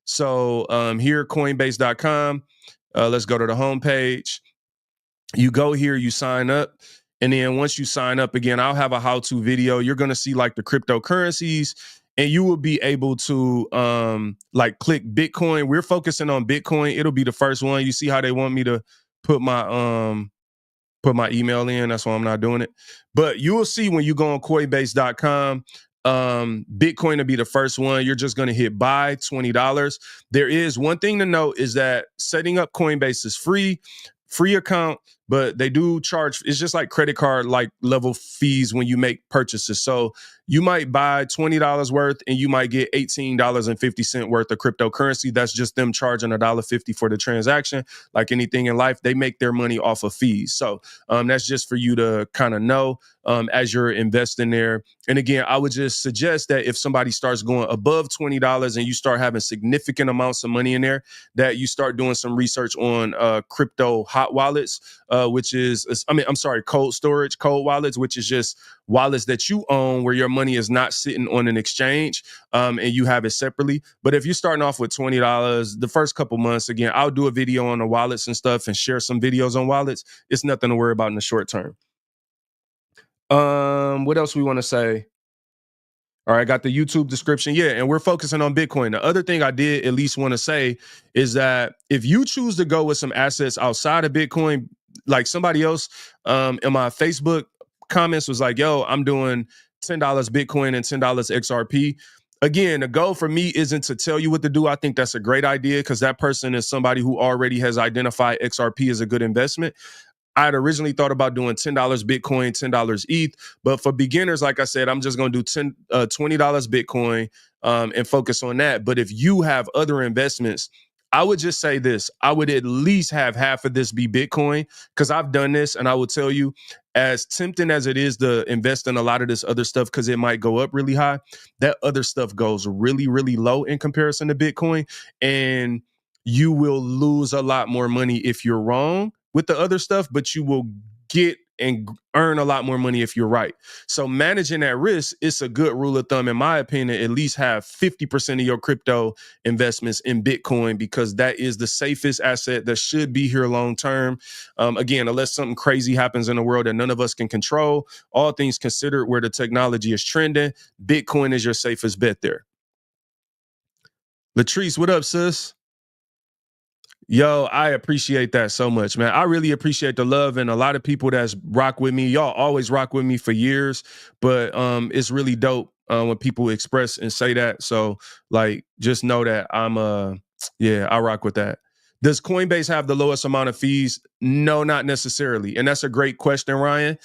So here, coinbase.com, let's go to the homepage. You go here, you sign up. And then once you sign up again, I'll have a how-to video. You're going to see like the cryptocurrencies and you will be able to click Bitcoin. We're focusing on Bitcoin. It'll be the first one. You see how they want me to put my email in. That's why I'm not doing it. But you will see when you go on Coinbase.com, Bitcoin will be the first one. You're just going to hit buy $20. There is one thing to note is that setting up Coinbase is free account, but they do charge. It's just like credit card like level fees when you make purchases. So you might buy $20 worth and you might get $18.50 worth of cryptocurrency. That's just them charging $1.50 for the transaction. Like anything in life, they make their money off of fees. So that's just for you to kind of know as you're investing there. And again, I would just suggest that if somebody starts going above $20 and you start having significant amounts of money in there, that you start doing some research on crypto hot wallets, cold wallets, which is just wallets that you own where your money is not sitting on an exchange and you have it separately. But if you're starting off with $20, the first couple months, again, I'll do a video on the wallets and stuff and share some videos on wallets. It's nothing to worry about in the short term. What else we want to say? All right, I got the YouTube description. Yeah, and we're focusing on Bitcoin. The other thing I did at least want to say is that if you choose to go with some assets outside of Bitcoin, like somebody else in my Facebook comments was like, yo, I'm doing $10 Bitcoin and $10 XRP. Again, the goal for me isn't to tell you what to do. I think that's a great idea because that person is somebody who already has identified XRP as a good investment. I had originally thought about doing $10 Bitcoin, $10 ETH, but for beginners, like I said, I'm just going to do $20 Bitcoin and focus on that. But if you have other investments, I would just say this. I would at least have half of this be Bitcoin because I've done this and I will tell you, as tempting as it is to invest in a lot of this other stuff because it might go up really high, that other stuff goes really, really low in comparison to Bitcoin. And you will lose a lot more money if you're wrong with the other stuff, but you will get and earn a lot more money if you're right. So managing that risk, it's a good rule of thumb, in my opinion, at least have 50% of your crypto investments in Bitcoin, because that is the safest asset that should be here long term. Again, unless something crazy happens in the world that none of us can control, all things considered, where the technology is trending, Bitcoin is your safest bet there. Latrice, what up, sis? Yo, I appreciate that so much, man. I really appreciate the love, and a lot of people that's rock with me. Y'all always rock with me for years, but it's really dope when people express and say that. So, like, just know that yeah, I rock with that. Does Coinbase have the lowest amount of fees? No, not necessarily, and that's a great question, Ryan.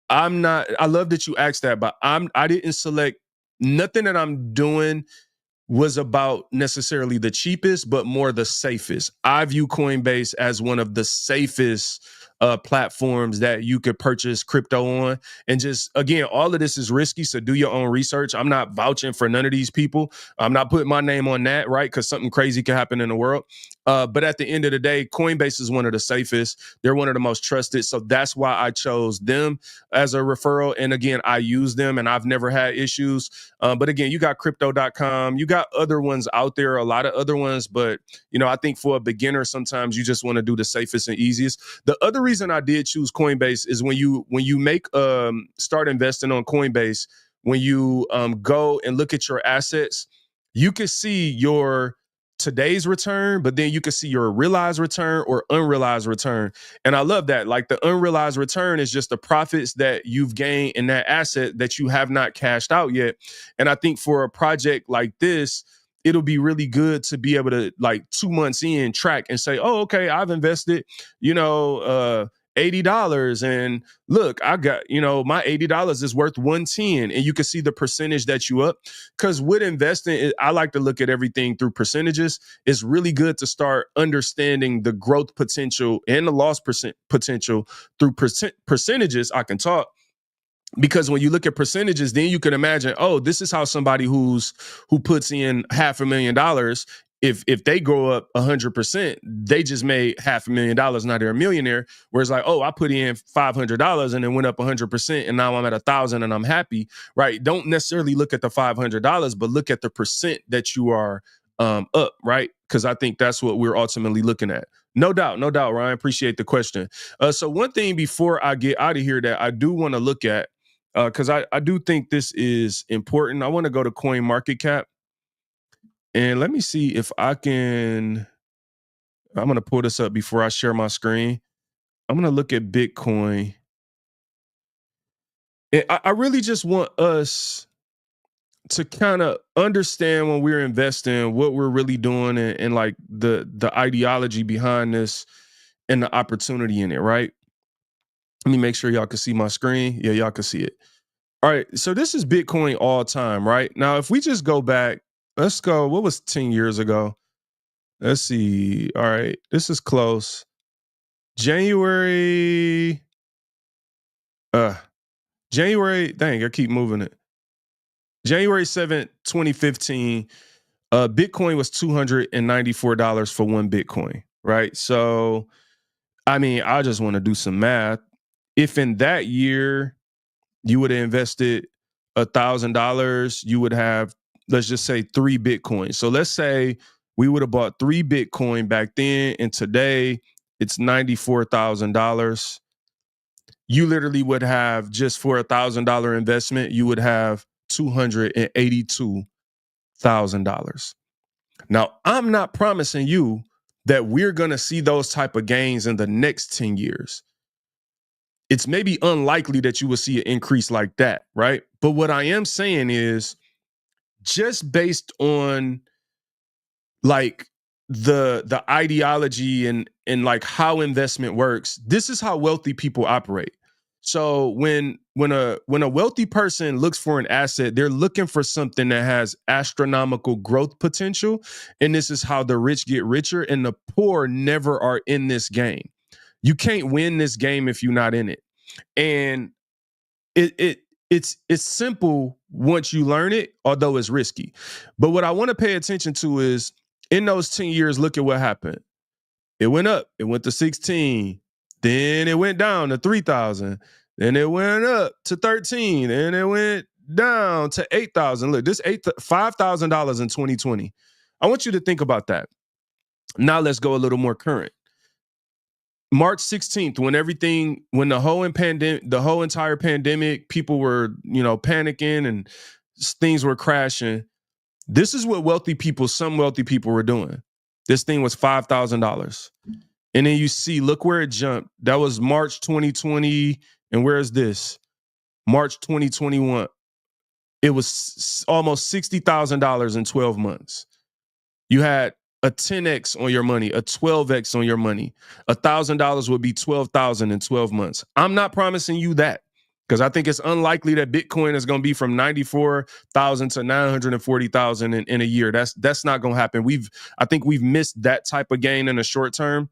I'm not. I love that you asked that, but I didn't select nothing that I'm doing was about necessarily the cheapest, but more the safest. I view Coinbase as one of the safest platforms that you could purchase crypto on. And just, again, all of this is risky, so do your own research. I'm not vouching for none of these people. I'm not putting my name on that, right? Because something crazy can happen in the world. But at the end of the day, Coinbase is one of the safest. They're one of the most trusted. So that's why I chose them as a referral. And again, I use them and I've never had issues. But again, you got crypto.com, you got other ones out there, a lot of other ones. But, I think for a beginner, sometimes you just want to do the safest and easiest. The other reason I did choose Coinbase is when you make start investing on Coinbase, when you go and look at your assets, you can see your today's return, but then you can see your realized return or unrealized return. And I love that. Like, the unrealized return is just the profits that you've gained in that asset that you have not cashed out yet. And I think for a project like this, it'll be really good to be able to, like, 2 months in, track and say, oh, okay, I've invested, $80, and look, I got, my $80 is worth 110, and you can see the percentage that you up. Because with investing, I like to look at everything through percentages. It's really good to start understanding the growth potential and the loss potential through percentages. I can talk. Because when you look at percentages, then you can imagine, oh, this is how somebody who puts in $500,000, if they grow up 100%, they just made $500,000. Now they're a millionaire. Whereas, like, oh, I put in $500 and it went up 100%, and now I'm at 1,000 and I'm happy, right? Don't necessarily look at the $500, but look at the percent that you are up, right? Because I think that's what we're ultimately looking at. No doubt, Ryan. Appreciate the question. So one thing before I get out of here that I do want to look at, because I do think this is important. I want to go to CoinMarketCap. And let me see if I can. I'm going to pull this up before I share my screen. I'm going to look at Bitcoin. And I really just want us to kind of understand when we're investing what we're really doing, and like the ideology behind this and the opportunity in it, right? Let me make sure y'all can see my screen. Yeah, y'all can see it. All right, so this is Bitcoin all time, right? Now, if we just go back, let's go, what was 10 years ago? Let's see. All right, this is close. January, dang, I keep moving it. January 7th, 2015, Bitcoin was $294 for one Bitcoin, right? So, I mean, I just want to do some math. If in that year you would have invested $1,000, you would have, let's just say, 3 Bitcoins. So let's say we would have bought 3 Bitcoin back then, and today it's $94,000. You literally would have, just for $1,000 investment, you would have $282,000. Now, I'm not promising you that we're going to see those type of gains in the next 10 years. It's maybe unlikely that you will see an increase like that, right? But what I am saying is, just based on like the ideology and like how investment works, this is how wealthy people operate. So when a wealthy person looks for an asset, they're looking for something that has astronomical growth potential, and this is how the rich get richer and the poor never are in this game. You can't win this game if you're not in it. And it's simple once you learn it, although it's risky. But what I want to pay attention to is, in those 10 years, look at what happened. It went up. It went to 16, Then it went down to 3,000. Then it went up to 13. And it went down to 8,000. Look, this $5,000 in 2020. I want you to think about that. Now let's go a little more current. March 16th, when the whole entire pandemic, people were, panicking and things were crashing. This is what some wealthy people were doing. This thing was $5,000. And then you see, look where it jumped. That was March 2020. And where is this? March 2021. It was almost $60,000 in 12 months. You had a 10x on your money, a 12x on your money. $1,000 would be 12,000 in 12 months. I'm not promising you that, because I think it's unlikely that Bitcoin is going to be from 94,000 to 940,000 in a year. That's not going to happen. I think we've missed that type of gain in the short term.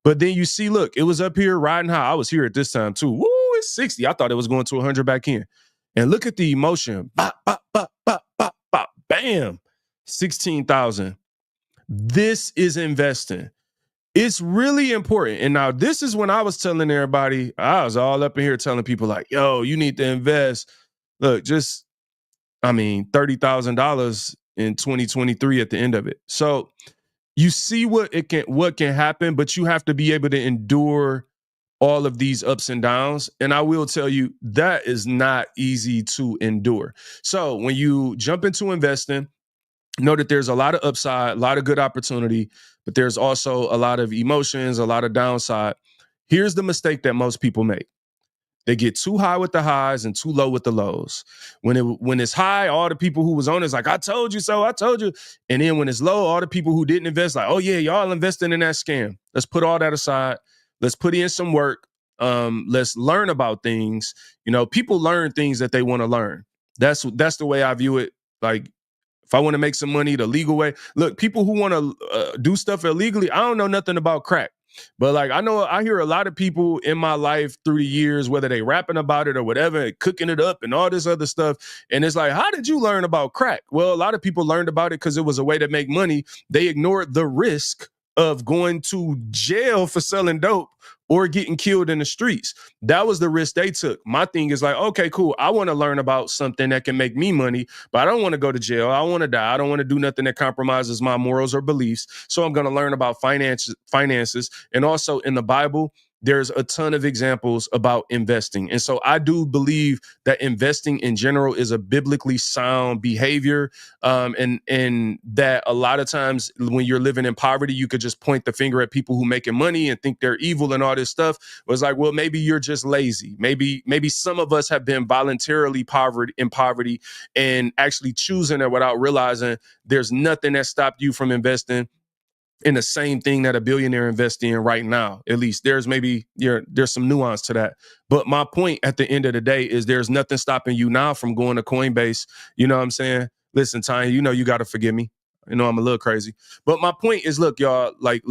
But then you see, look, it was up here riding high. I was here at this time too. Woo, it's 60. I thought it was going to 100 back in. And look at the emotion. Bop, bop, bop, bop, bop, bop, bam, 16,000. This is investing. It's really important. And now this is when I was telling everybody, I was all up in here telling people like, yo, you need to invest. Look, $30,000 in 2023 at the end of it. So you see what can happen, but you have to be able to endure all of these ups and downs. And I will tell you, that is not easy to endure. So when you jump into investing, know that there's a lot of upside, a lot of good opportunity, but there's also a lot of emotions, a lot of downside. Here's the mistake that most people make. They get too high with the highs and too low with the lows. When it's high, all the people who was on it's like, I told you so, I told you. And then when it's low, all the people who didn't invest, like, oh yeah, y'all investing in that scam. Let's put all that aside. Let's put in some work. Let's learn about things. People learn things that they want to learn. That's the way I view it. Like, if I want to make some money the legal way, look, people who want to do stuff illegally, I don't know nothing about crack. But like, I hear a lot of people in my life through the years, whether they rapping about it or whatever, cooking it up and all this other stuff. And it's like, how did you learn about crack? Well, a lot of people learned about it because it was a way to make money. They ignored the risk of going to jail for selling dope or getting killed in the streets. That was the risk they took. My thing is like, okay, cool. I want to learn about something that can make me money, but I don't want to go to jail. I want to die. I don't want to do nothing that compromises my morals or beliefs. So I'm going to learn about finances. And also in the Bible, there's a ton of examples about investing. And so I do believe that investing in general is a biblically sound behavior. And that a lot of times when you're living in poverty, you could just point the finger at people who making money and think they're evil and all this stuff. It was like, well, maybe you're just lazy. Maybe some of us have been voluntarily in poverty and actually choosing it without realizing there's nothing that stopped you from investing in the same thing that a billionaire invests in right now. At least there's some nuance to that. But my point at the end of the day is there's nothing stopping you now from going to Coinbase. You know what I'm saying? Listen, Tanya, you got to forgive me. I'm a little crazy. But my point is, look, y'all, like,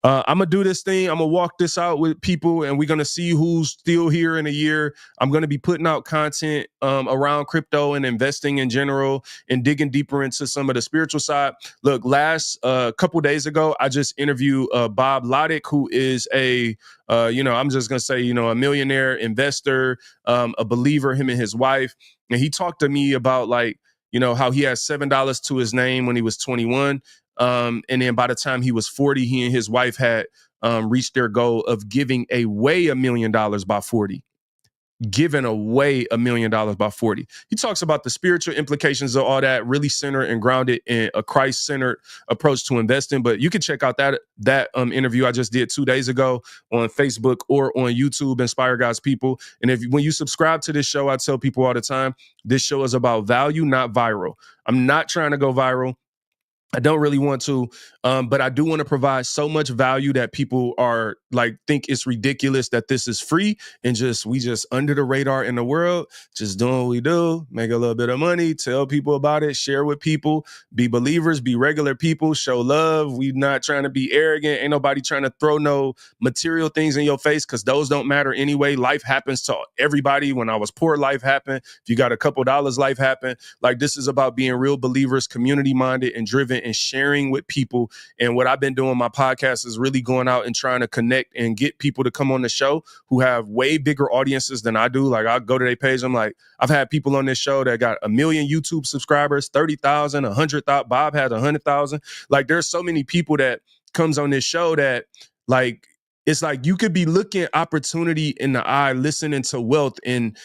I'm going to do this thing. I'm going to walk this out with people, and we're going to see who's still here in a year. I'm going to be putting out content around crypto and investing in general and digging deeper into some of the spiritual side. Look, last couple days ago, I just interviewed Bob Lodick, who is I'm just going to say, a millionaire investor, a believer, him and his wife. And he talked to me about how he had $7 to his name when he was 21. And then by the time he was 40, he and his wife had reached their goal of giving away $1 million by 40. Giving away $1 million by 40. He talks about the spiritual implications of all that, really centered and grounded in a Christ-centered approach to investing. But you can check out that interview I just did 2 days ago on Facebook or on YouTube, Inspire God's People. And when you subscribe to this show, I tell people all the time, this show is about value, not viral. I'm not trying to go viral. I don't really want to, but I do want to provide so much value that people are think it's ridiculous that this is free and we just under the radar in the world, just doing what we do, make a little bit of money, tell people about it, share with people, be believers, be regular people, show love. We not trying to be arrogant. Ain't nobody trying to throw no material things in your face because those don't matter anyway. Life happens to everybody. When I was poor, life happened. If you got a couple dollars, life happened. This is about being real believers, community minded and driven content and sharing with people. And what I've been doing on my podcast is really going out and trying to connect and get people to come on the show who have way bigger audiences than I do. Like, I'll go to their page. I'm like, I've had people on this show that got 1 million YouTube subscribers, 30,000, 100,000. Bob has 100,000. Like, there's so many people that comes on this show that, like, it's like you could be looking opportunity in the eye, listening to wealth, and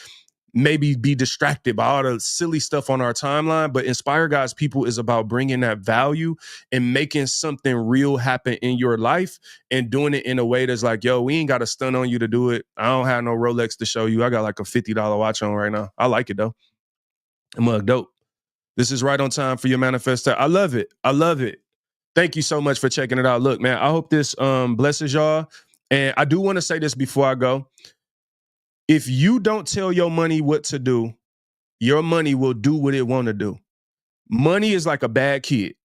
maybe be distracted by all the silly stuff on our timeline. But Inspire God's People is about bringing that value and making something real happen in your life and doing it in a way that's like, yo, we ain't got to stun on you to do it. I don't have no Rolex to show you. I got like a $50 watch on right now. I like it though. I'm dope. This is right on time for your manifesto. I love it. I love it. Thank you so much for checking it out. Look, man, I hope this blesses y'all. And I do want to say this before I go. If you don't tell your money what to do, your money will do what it want to do. Money is like a bad kid.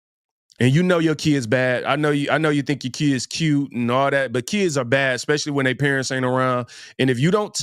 And you know your kid's bad. I know you think your kid's cute and all that, but kids are bad, especially when their parents ain't around. And if you don't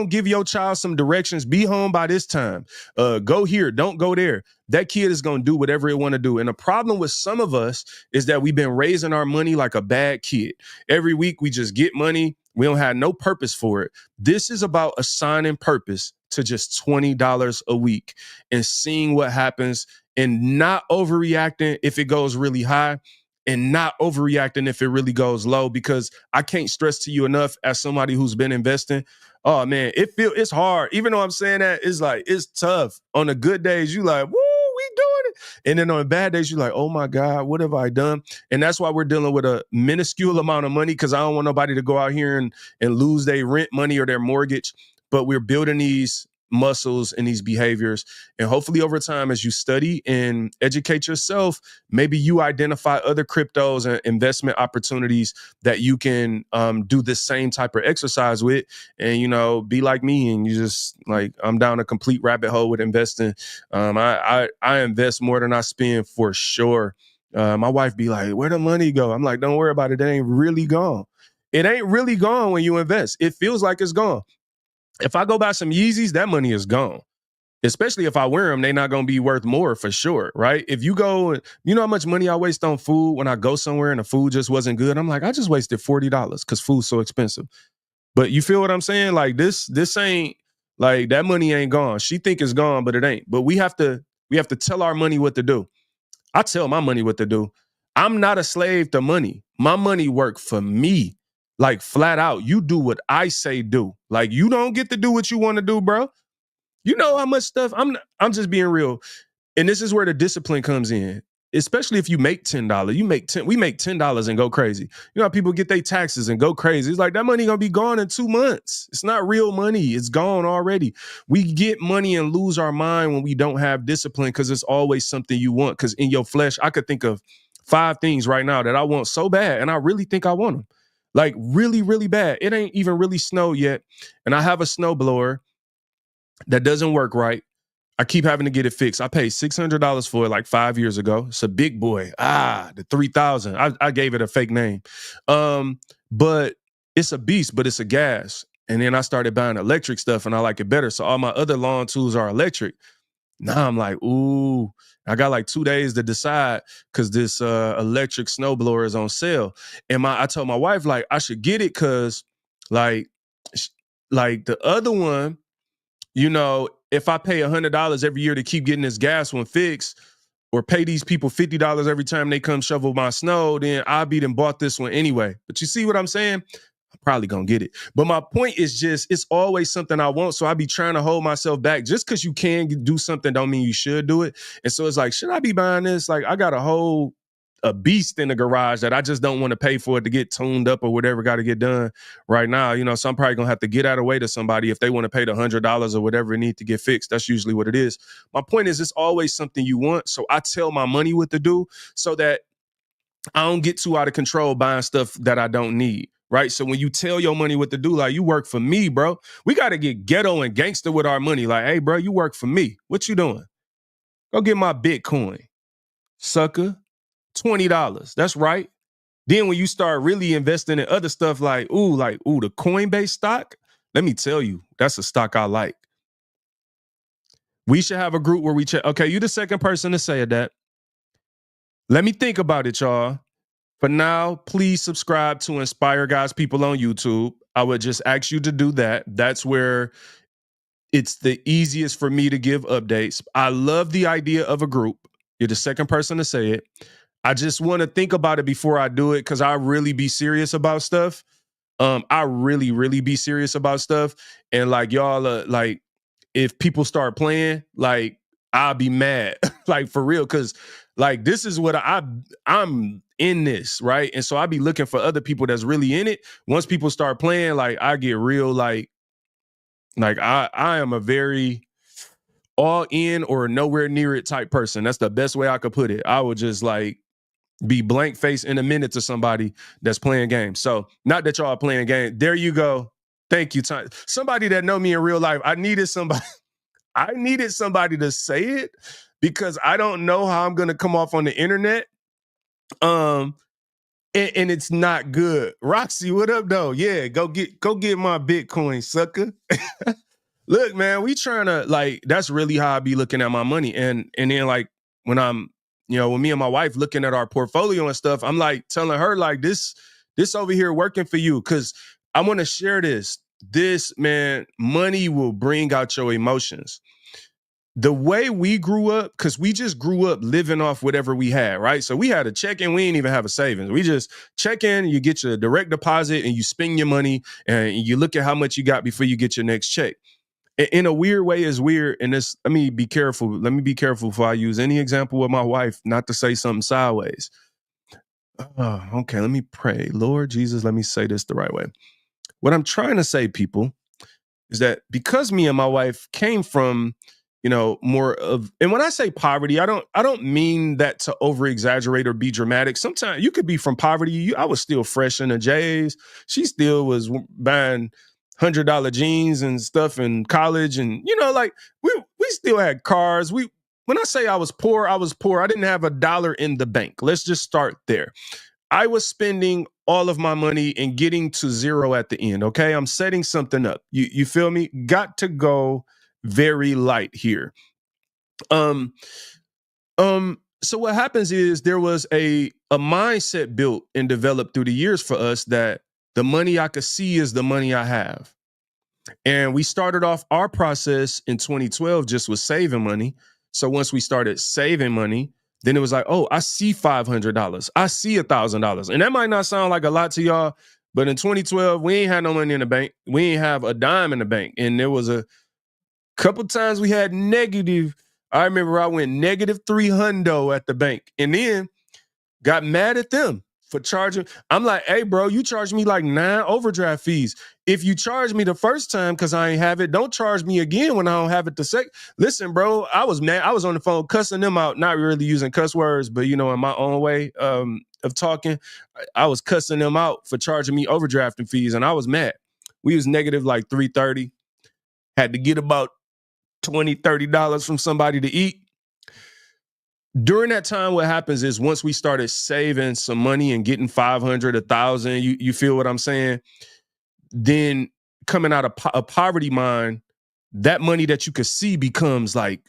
give your child some directions, be home by this time. Go here, don't go there. That kid is going to do whatever it want to do. And the problem with some of us is that we've been raising our money like a bad kid. Every week we just get money. We don't have no purpose for it. This is about assigning purpose to just $20 a week and seeing what happens, and not overreacting if it goes really high and not overreacting if it really goes low, because I can't stress to you enough, as somebody who's been investing, oh man, it's hard. Even though I'm saying that, it's tough. On the good days, you like, woo, we doing it. And then on the bad days, you're like, oh my God, what have I done? And that's why we're dealing with a minuscule amount of money, because I don't want nobody to go out here and lose their rent money or their mortgage. But we're building these muscles and these behaviors. And hopefully over time, as you study and educate yourself, maybe you identify other cryptos and investment opportunities that you can do the same type of exercise with, and, you know, be like me. And you just like, I'm down a complete rabbit hole with investing. I invest more than I spend for sure. My wife be like, where the money go? I'm like, don't worry about it. It ain't really gone. It ain't really gone when you invest. It feels like it's gone. If I go buy some Yeezys, that money is gone. Especially if I wear them, they're not going to be worth more for sure, right? If you go, you know how much money I waste on food when I go somewhere and the food just wasn't good? I'm like, I just wasted $40 because food's so expensive. But you feel what I'm saying? Like this ain't, like, that money ain't gone. She think it's gone, but it ain't. But we have to tell our money what to do. I tell my money what to do. I'm not a slave to money. My money work for me. Like, flat out, you do what I say do. Like, you don't get to do what you want to do, bro. You know how much stuff, I'm just being real. And this is where the discipline comes in. Especially if you make $10. We make $10 and go crazy. You know how people get their taxes and go crazy. It's like, that money gonna be gone in 2 months. It's not real money. It's gone already. We get money and lose our mind when we don't have discipline, because it's always something you want. Because in your flesh, I could think of 5 things right now that I want so bad, and I really think I want them. Like, really, really bad. It ain't even really snowed yet. And I have a snowblower that doesn't work right. I keep having to get it fixed. I paid $600 for it like 5 years ago. It's a big boy. The 3000. I gave it a fake name. But it's a beast, but it's a gas. And then I started buying electric stuff and I like it better. So all my other lawn tools are electric. Now I'm like, ooh, I got like 2 days to decide, because this electric snowblower is on sale. And I told my wife, like, I should get it because like the other one, you know, if I pay $100 every year to keep getting this gas one fixed, or pay these people $50 every time they come shovel my snow, then I'll be done bought this one anyway. But you see what I'm saying? I'm probably gonna get it. But my point is just, it's always something I want. So I be trying to hold myself back. Just because you can do something don't mean you should do it. And so it's like, should I be buying this? Like, I got a beast in the garage that I just don't want to pay for it to get tuned up or whatever got to get done right now. You know, so I'm probably going to have to get out of the way to somebody if they want to pay the $100 or whatever it need to get fixed. That's usually what it is. My point is, it's always something you want. So I tell my money what to do so that I don't get too out of control buying stuff that I don't need. Right. So when you tell your money what to do, like, you work for me, bro. We got to get ghetto and gangster with our money. Like, hey, bro, you work for me. What you doing? Go get my Bitcoin, sucker. $20. That's right. Then when you start really investing in other stuff, like the Coinbase stock, let me tell you, that's a stock I like. We should have a group where we check. Okay, you the second person to say that. Let me think about it, y'all. For now, please subscribe to Inspire Guys People on YouTube. I would just ask you to do that. That's where it's the easiest for me to give updates. I love the idea of a group. You're the second person to say it. I just want to think about it before I do it because I really be serious about stuff. I really, really be serious about stuff. And like y'all, like if people start playing, like I'll be mad, like for real, because like this is what I'm in this, right? And so I be looking for other people that's really in it. Once people start playing, like I get real, like I am a very all in or nowhere near it type person. That's the best way I could put it. I would just like be blank face in a minute to somebody that's playing games. So not that y'all are playing games. There you go. Thank you. Somebody that know me in real life. I needed somebody to say it because I don't know how I'm gonna come off on the internet. And it's not good. Roxy, what up though? Yeah, go get my Bitcoin, sucker. Look, man, we trying to like that's really how I be looking at my money. And then like when I'm, when me and my wife looking at our portfolio and stuff, I'm like telling her like this over here working for you. Cause I want to share this. This, man, money will bring out your emotions. The way we grew up, because we just grew up living off whatever we had, right? So we had a check-in, we didn't even have a savings. We just check in, you get your direct deposit and you spend your money and you look at how much you got before you get your next check. In a weird way, it's weird. And this, let me be careful before I use any example with my wife, not to say something sideways. Oh, okay, let me pray. Lord Jesus, let me say this the right way. What I'm trying to say, people, is that because me and my wife came from, more of, and when I say poverty, I don't mean that to over exaggerate or be dramatic. Sometimes you could be from poverty. I was still fresh in the J's. She still was buying $100 jeans and stuff in college. And, like we still had cars. When I say I was poor, I was poor. I didn't have $1 in the bank. Let's just start there. I was spending all of my money and getting to zero at the end. Okay. I'm setting something up. You feel me? Got to go very light here. So what happens is there was a mindset built and developed through the years for us that the money I could see is the money I have. And we started off our process in 2012 just with saving money. So once we started saving money, then it was like, oh, I see $500. I see $1,000. And that might not sound like a lot to y'all, but in 2012, we ain't had no money in the bank. We ain't have a dime in the bank. And there was a couple times we had negative. I remember I went -300 at the bank and then got mad at them for charging. I'm like, hey, bro, you charged me like 9 overdraft fees. If you charge me the first time because I ain't have it, don't charge me again when I don't have it the second. Listen, bro, I was mad. I was on the phone cussing them out, not really using cuss words, but, in my own way of talking, I was cussing them out for charging me overdrafting fees, and I was mad. We was negative like 330. Had to get about $20, $30 from somebody to eat. During that time, what happens is once we started saving some money and getting 500, 1,000, you feel what I'm saying? Then coming out of a poverty mind, that money that you could see becomes like,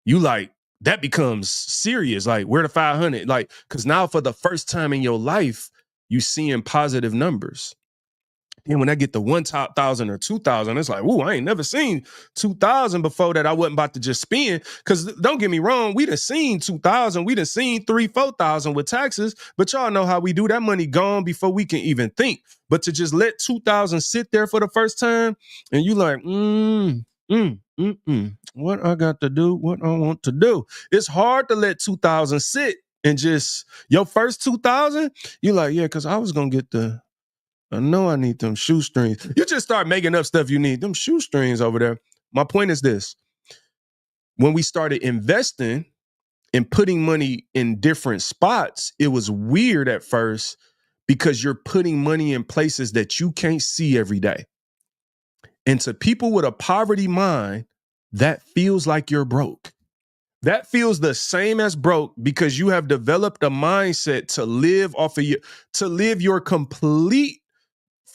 that becomes serious. Like, where the 500? Like, because now for the first time in your life, you seeing positive numbers. And when I get the 1,000 or 2,000, it's like, ooh, I ain't never seen 2,000 before that I wasn't about to just spend. Because don't get me wrong, we done seen 2,000, we done seen 3,000, 4,000 with taxes, but y'all know how we do. That money gone before we can even think. But to just let 2,000 sit there for the first time, and you like, what I got to do, what I want to do. It's hard to let 2,000 sit and just, your first 2,000, you like, yeah, because I was going to get I know I need them shoestrings. You just start making up stuff you need. Them shoestrings over there. My point is this. When we started investing and putting money in different spots, it was weird at first because you're putting money in places that you can't see every day. And to people with a poverty mind, that feels like you're broke. That feels the same as broke because you have developed a mindset to live off of your complete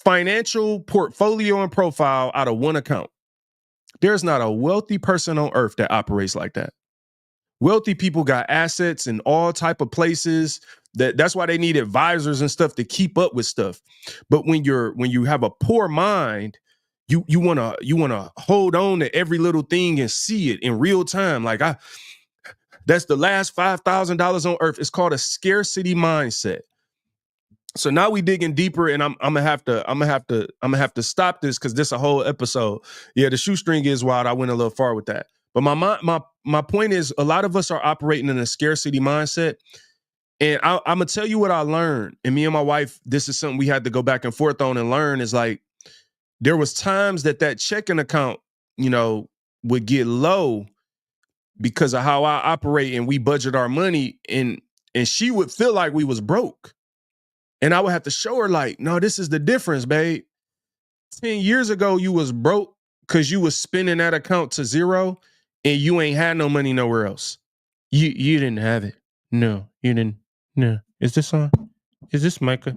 financial portfolio and profile out of one account. There's not a wealthy person on earth that operates like that. Wealthy people got assets in all type of places. That's why they need advisors and stuff to keep up with stuff. But when you have a poor mind, you wanna hold on to every little thing and see it in real time. Like that's the last $5,000 on earth. It's called a scarcity mindset. So now we digging deeper, and I'm gonna have to stop this because this is a whole episode. Yeah, the shoestring is wild. I went a little far with that. But my point is, a lot of us are operating in a scarcity mindset. And I'm gonna tell you what I learned. And me and my wife, this is something we had to go back and forth on and learn. Is like there was times that checking account, would get low because of how I operate and we budget our money, and she would feel like we was broke. And I would have to show her like, no, this is the difference, babe. 10 years ago, you was broke because you was spending that account to zero and you ain't had no money nowhere else. You didn't have it. No, you didn't. No. Is this on? Is this Micah?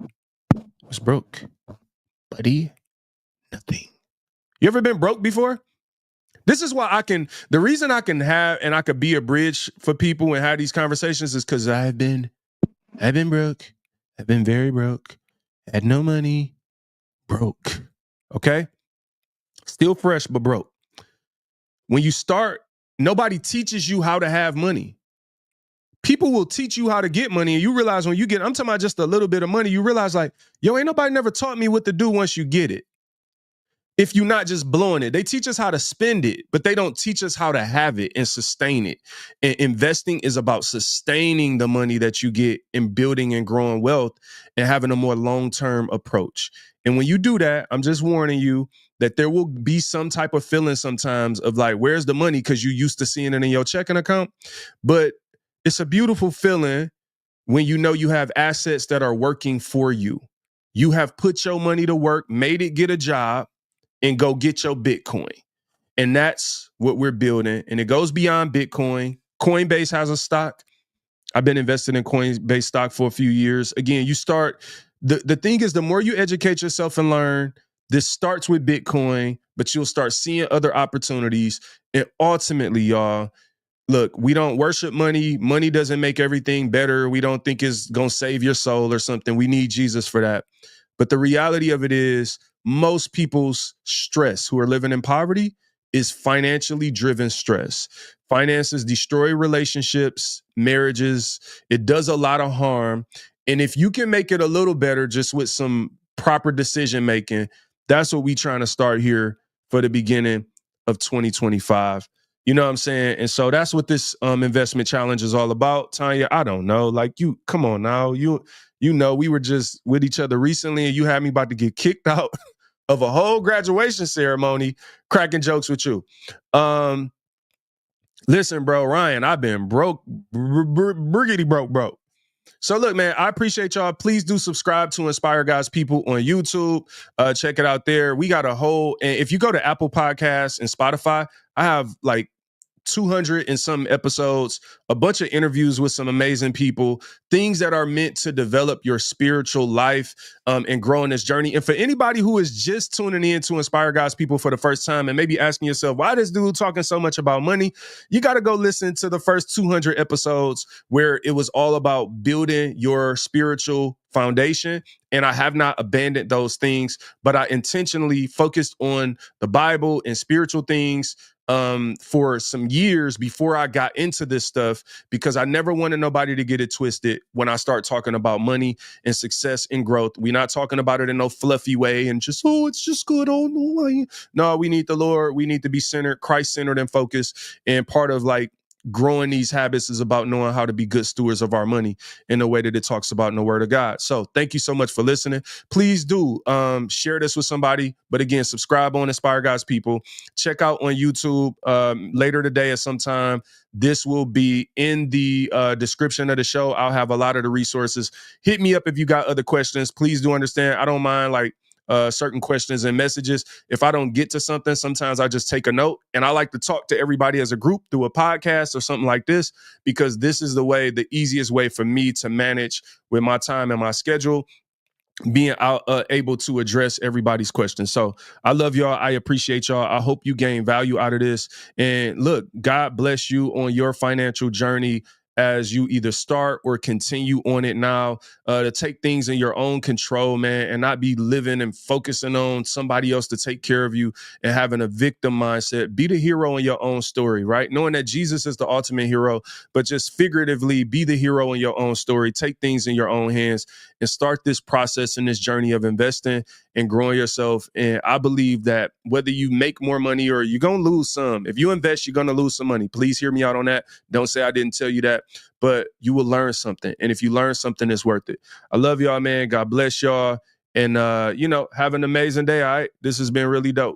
Was broke. Buddy, nothing. You ever been broke before? This is why the reason I can have and I could be a bridge for people and have these conversations is because I've been broke. I've been very broke. Had no money. Broke. Okay? Still fresh, but broke. When you start, nobody teaches you how to have money. People will teach you how to get money, and you realize when you get, I'm talking about just a little bit of money, you realize like, yo, ain't nobody never taught me what to do once you get it. If you're not just blowing it, they teach us how to spend it, but they don't teach us how to have it and sustain it. And investing is about sustaining the money that you get and building and growing wealth and having a more long-term approach. And when you do that, I'm just warning you that there will be some type of feeling sometimes of like, where's the money? Because you used to seeing it in your checking account. But it's a beautiful feeling when you know you have assets that are working for you. You have put your money to work, made it get a job, and go get your Bitcoin. And that's what we're building. And it goes beyond Bitcoin. Coinbase has a stock. I've been invested in Coinbase stock for a few years. Again, the thing is, the more you educate yourself and learn, this starts with Bitcoin, but you'll start seeing other opportunities. And ultimately, y'all, look, we don't worship money. Money doesn't make everything better. We don't think it's going to save your soul or something. We need Jesus for that. But the reality of it is, most people's stress who are living in poverty is financially driven stress. Finances destroy relationships, marriages. It does a lot of harm. And if you can make it a little better just with some proper decision making, that's what we trying to start here for the beginning of 2025. You know what I'm saying? And so that's what this investment challenge is all about. Tanya, I don't know. Like, come on now. You know, we were just with each other recently and you had me about to get kicked out of a whole graduation ceremony cracking jokes with you. Listen, bro, Ryan, I've been broke, briggity broke. So look, man, I appreciate y'all. Please do subscribe to Inspire God's People on YouTube. Check it out there. We got and if you go to Apple Podcasts and Spotify, I have like 200 and some episodes, a bunch of interviews with some amazing people, things that are meant to develop your spiritual life and grow in this journey. And for anybody who is just tuning in to Inspire God's People for the first time and maybe asking yourself, why this dude talking so much about money? You got to go listen to the first 200 episodes where it was all about building your spiritual foundation. And I have not abandoned those things, but I intentionally focused on the Bible and spiritual things for some years before I got into this stuff, because I never wanted nobody to get it twisted when I start talking about money and success and growth. We're not talking about it in no fluffy way and just, it's just good. Oh, no, we need the Lord. We need to be centered, Christ-centered and focused. And part of like growing these habits is about knowing how to be good stewards of our money in a way that it talks about in the Word of God. So thank you so much for listening. Please do share this with somebody. But again, subscribe on Inspire God's People. Check out on YouTube later today at some time. This will be in the description of the show. I'll have a lot of the resources. Hit me up if you got other questions. Please do understand, I don't mind like certain questions and messages. If I don't get to something, sometimes I just take a note, and I like to talk to everybody as a group through a podcast or something like this, because this is the easiest way for me to manage with my time and my schedule. being out, able to address everybody's questions. So I love y'all. I appreciate y'all. I hope you gain value out of this. And look, God bless you on your financial journey as you either start or continue on it now, to take things in your own control, man, and not be living and focusing on somebody else to take care of you and having a victim mindset. Be the hero in your own story, right? Knowing that Jesus is the ultimate hero, but just figuratively be the hero in your own story. Take things in your own hands and start this process and this journey of investing and growing yourself. And I believe that whether you make more money or you're going to lose some, if you invest, you're going to lose some money. Please hear me out on that. Don't say I didn't tell you that, but you will learn something. And if you learn something, it's worth it. I love y'all, man. God bless y'all. And, have an amazing day. All right. This has been really dope.